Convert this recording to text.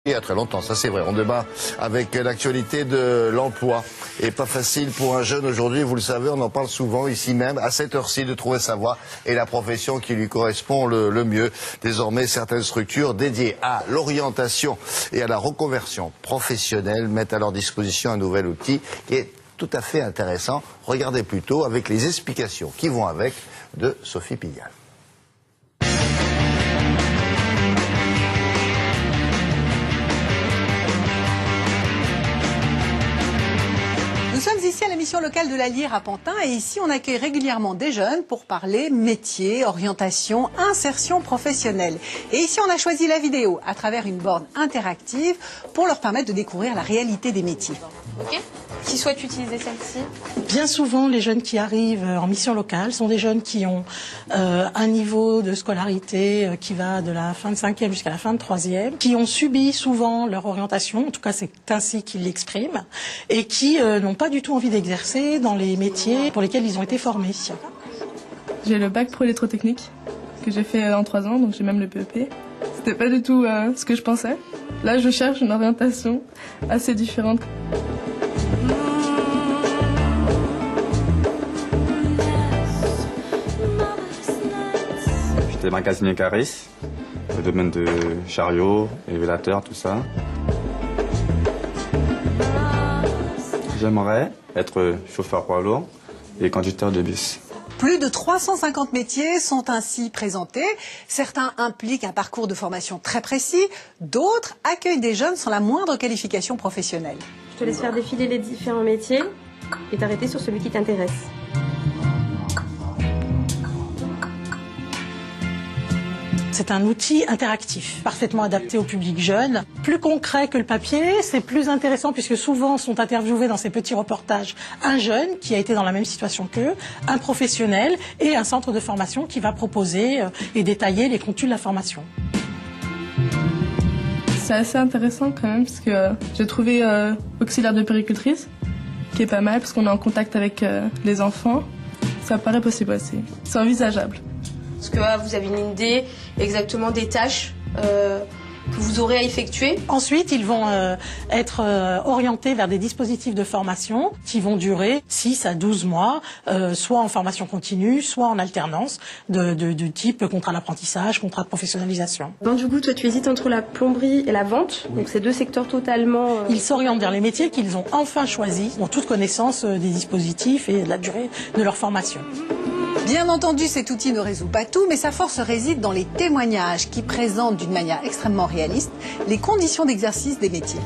Il y a très longtemps, ça c'est vrai. On débat avec l'actualité de l'emploi. Et pas facile pour un jeune aujourd'hui, vous le savez, on en parle souvent ici même, à cette heure-ci, de trouver sa voie et la profession qui lui correspond le mieux. Désormais, certaines structures dédiées à l'orientation et à la reconversion professionnelle mettent à leur disposition un nouvel outil qui est tout à fait intéressant. Regardez plutôt avec les explications qui vont avec de Sophie Pigalle. Nous sommes ici à la mission locale de la Lyre à Pantin et ici on accueille régulièrement des jeunes pour parler métier, orientation, insertion professionnelle. Et ici on a choisi la vidéo à travers une borne interactive pour leur permettre de découvrir la réalité des métiers. Ok. Qui souhaite utiliser celle-ci? Bien souvent, les jeunes qui arrivent en mission locale sont des jeunes qui ont un niveau de scolarité qui va de la fin de 5e jusqu'à la fin de 3e, qui ont subi souvent leur orientation, en tout cas c'est ainsi qu'ils l'expriment, et qui n'ont pas du tout envie d'exercer dans les métiers pour lesquels ils ont été formés. J'ai le bac pro électrotechnique que j'ai fait en 3 ans, donc j'ai même le BEP. C'était pas du tout ce que je pensais. Là, je cherche une orientation assez différente. J'étais magasinier cariste, le domaine de chariot, élévateur, tout ça. J'aimerais être chauffeur poids lourd et conducteur de bus. Plus de 350 métiers sont ainsi présentés. Certains impliquent un parcours de formation très précis, d'autres accueillent des jeunes sans la moindre qualification professionnelle. Je te laisse faire défiler les différents métiers et t'arrêter sur celui qui t'intéresse. C'est un outil interactif, parfaitement adapté au public jeune. Plus concret que le papier, c'est plus intéressant puisque souvent sont interviewés dans ces petits reportages un jeune qui a été dans la même situation qu'eux, un professionnel et un centre de formation qui va proposer et détailler les contenus de la formation. C'est assez intéressant quand même parce que j'ai trouvé auxiliaire de puéricultrice, qui est pas mal parce qu'on est en contact avec les enfants. Ça paraît possible aussi, c'est envisageable. Est-ce que vous avez une idée exactement des tâches que vous aurez à effectuer? Ensuite, ils vont être orientés vers des dispositifs de formation qui vont durer 6 à 12 mois, soit en formation continue, soit en alternance, de type contrat d'apprentissage, contrat de professionnalisation. Bon, du coup, toi, tu hésites entre la plomberie et la vente, donc c'est deux secteurs totalement... Ils s'orientent vers les métiers qu'ils ont enfin choisis, ont toute connaissance des dispositifs et de la durée de leur formation. Bien entendu, cet outil ne résout pas tout, mais sa force réside dans les témoignages qui présentent d'une manière extrêmement réaliste les conditions d'exercice des métiers.